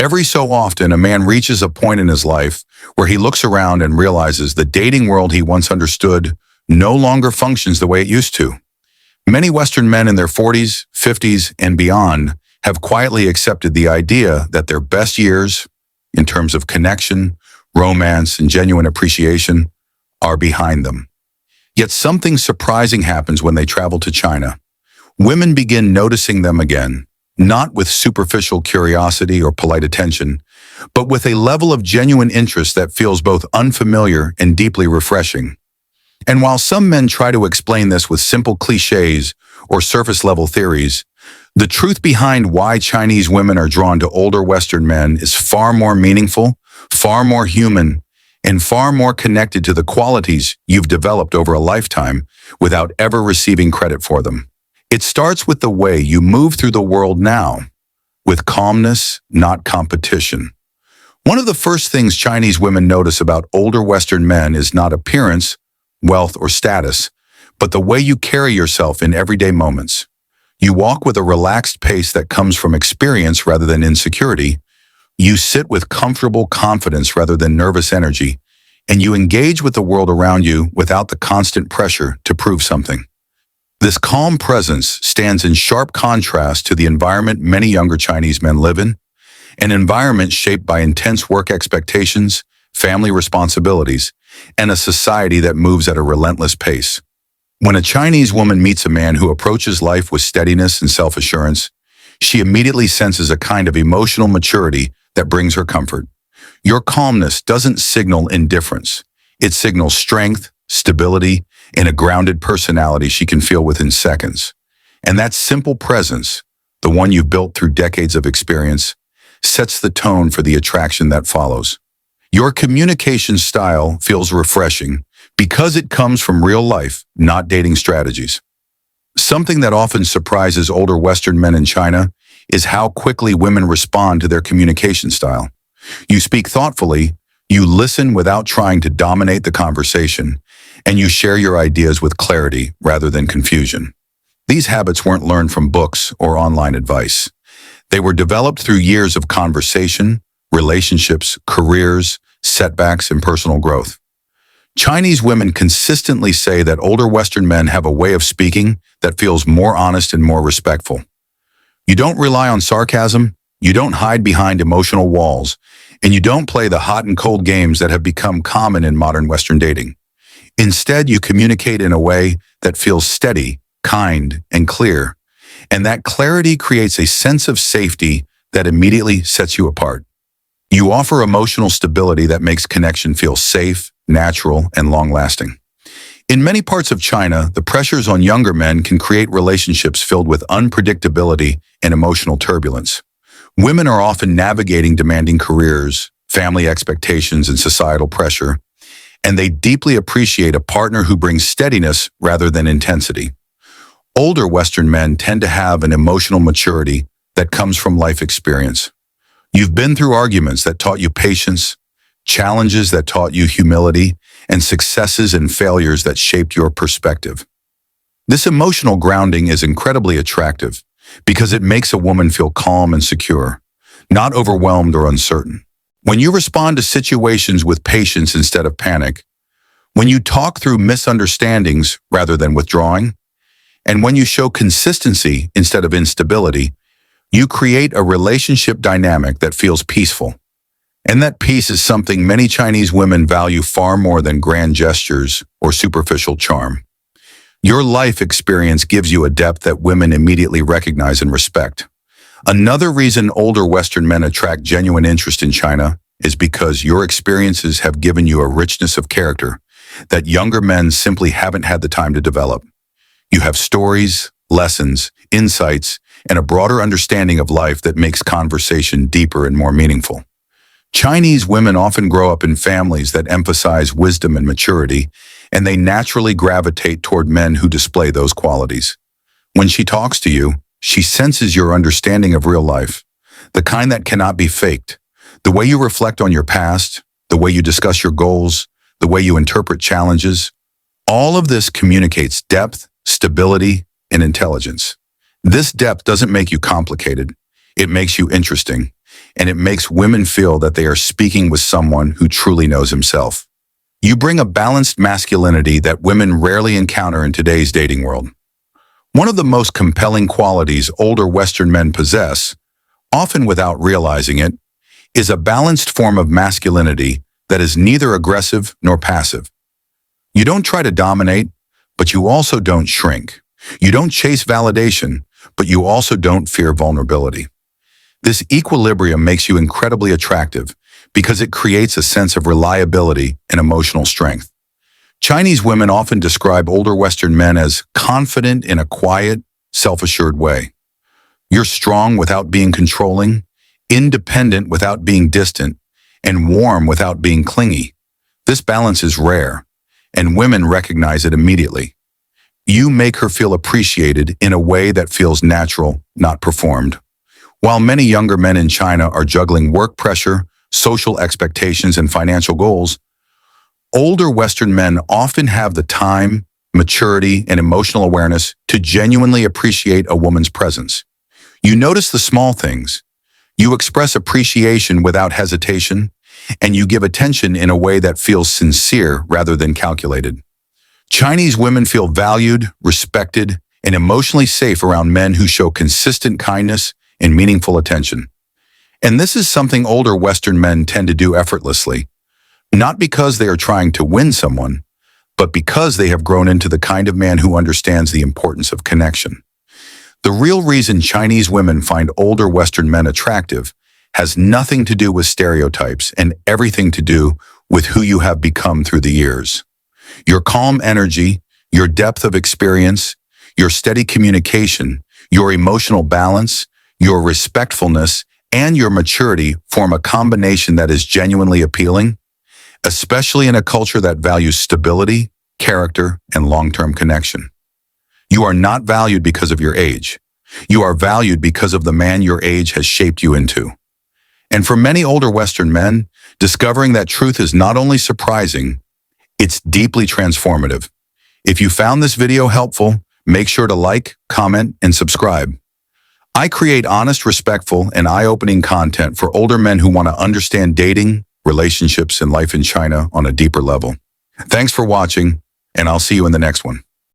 Every so often, a man reaches a point in his life where he looks around and realizes the dating world he once understood no longer functions the way it used to. Many Western men in their 40s, 50s, and beyond have quietly accepted the idea that their best years, in terms of connection, romance, and genuine appreciation, are behind them. Yet something surprising happens when they travel to China. Women begin noticing them again, not with superficial curiosity or polite attention, but with a level of genuine interest that feels both unfamiliar and deeply refreshing. And while some men try to explain this with simple cliches or surface-level theories, the truth behind why Chinese women are drawn to older Western men is far more meaningful, far more human, and far more connected to the qualities you've developed over a lifetime without ever receiving credit for them. It starts with the way you move through the world now, with calmness, not competition. One of the first things Chinese women notice about older Western men is not appearance, wealth, or status, but the way you carry yourself in everyday moments. You walk with a relaxed pace that comes from experience rather than insecurity. You sit with comfortable confidence rather than nervous energy, and you engage with the world around you without the constant pressure to prove something. This calm presence stands in sharp contrast to the environment many younger Chinese men live in, an environment shaped by intense work expectations, family responsibilities, and a society that moves at a relentless pace. When a Chinese woman meets a man who approaches life with steadiness and self-assurance, she immediately senses a kind of emotional maturity that brings her comfort. Your calmness doesn't signal indifference. It signals strength, stability, and a grounded personality she can feel within seconds. And that simple presence, the one you've built through decades of experience, sets the tone for the attraction that follows. Your communication style feels refreshing because it comes from real life, not dating strategies. Something that often surprises older Western men in China is how quickly women respond to their communication style. You speak thoughtfully, you listen without trying to dominate the conversation, and you share your ideas with clarity rather than confusion. These habits weren't learned from books or online advice. They were developed through years of conversation, relationships, careers, setbacks, and personal growth. Chinese women consistently say that older Western men have a way of speaking that feels more honest and more respectful. You don't rely on sarcasm, you don't hide behind emotional walls, and you don't play the hot and cold games that have become common in modern Western dating. Instead, you communicate in a way that feels steady, kind, and clear, and that clarity creates a sense of safety that immediately sets you apart. You offer emotional stability that makes connection feel safe, natural, and long-lasting. In many parts of China, the pressures on younger men can create relationships filled with unpredictability and emotional turbulence. Women are often navigating demanding careers, family expectations, and societal pressure, and they deeply appreciate a partner who brings steadiness rather than intensity. Older Western men tend to have an emotional maturity that comes from life experience. You've been through arguments that taught you patience, challenges that taught you humility, and successes and failures that shaped your perspective. This emotional grounding is incredibly attractive because it makes a woman feel calm and secure, not overwhelmed or uncertain. When you respond to situations with patience instead of panic, when you talk through misunderstandings rather than withdrawing, and when you show consistency instead of instability, you create a relationship dynamic that feels peaceful. And that peace is something many Chinese women value far more than grand gestures or superficial charm. Your life experience gives you a depth that women immediately recognize and respect. Another reason older Western men attract genuine interest in China is because your experiences have given you a richness of character that younger men simply haven't had the time to develop. You have stories, lessons, insights, and a broader understanding of life that makes conversation deeper and more meaningful. Chinese women often grow up in families that emphasize wisdom and maturity, and they naturally gravitate toward men who display those qualities. When she talks to you, she senses your understanding of real life, the kind that cannot be faked. The way you reflect on your past, the way you discuss your goals, the way you interpret challenges, all of this communicates depth, stability, and intelligence. This depth doesn't make you complicated. It makes you interesting, and it makes women feel that they are speaking with someone who truly knows himself. You bring a balanced masculinity that women rarely encounter in today's dating world. One of the most compelling qualities older Western men possess, often without realizing it, is a balanced form of masculinity that is neither aggressive nor passive. You don't try to dominate, but you also don't shrink. You don't chase validation, but you also don't fear vulnerability. This equilibrium makes you incredibly attractive because it creates a sense of reliability and emotional strength. Chinese women often describe older Western men as confident in a quiet, self-assured way. You're strong without being controlling, independent without being distant, and warm without being clingy. This balance is rare, and women recognize it immediately. You make her feel appreciated in a way that feels natural, not performed. While many younger men in China are juggling work pressure, social expectations, and financial goals, older Western men often have the time, maturity, and emotional awareness to genuinely appreciate a woman's presence. You notice the small things. You express appreciation without hesitation, and you give attention in a way that feels sincere rather than calculated. Chinese women feel valued, respected, and emotionally safe around men who show consistent kindness and meaningful attention. And this is something older Western men tend to do effortlessly, not because they are trying to win someone, but because they have grown into the kind of man who understands the importance of connection. The real reason Chinese women find older Western men attractive has nothing to do with stereotypes and everything to do with who you have become through the years. Your calm energy, your depth of experience, your steady communication, your emotional balance, your respectfulness, and your maturity form a combination that is genuinely appealing, especially in a culture that values stability, character, and long-term connection. You are not valued because of your age. You are valued because of the man your age has shaped you into. And for many older Western men, discovering that truth is not only surprising, it's deeply transformative. If you found this video helpful, make sure to like, comment, and subscribe. I create honest, respectful, and eye-opening content for older men who want to understand dating, relationships, and life in China on a deeper level. Thanks for watching, and I'll see you in the next one.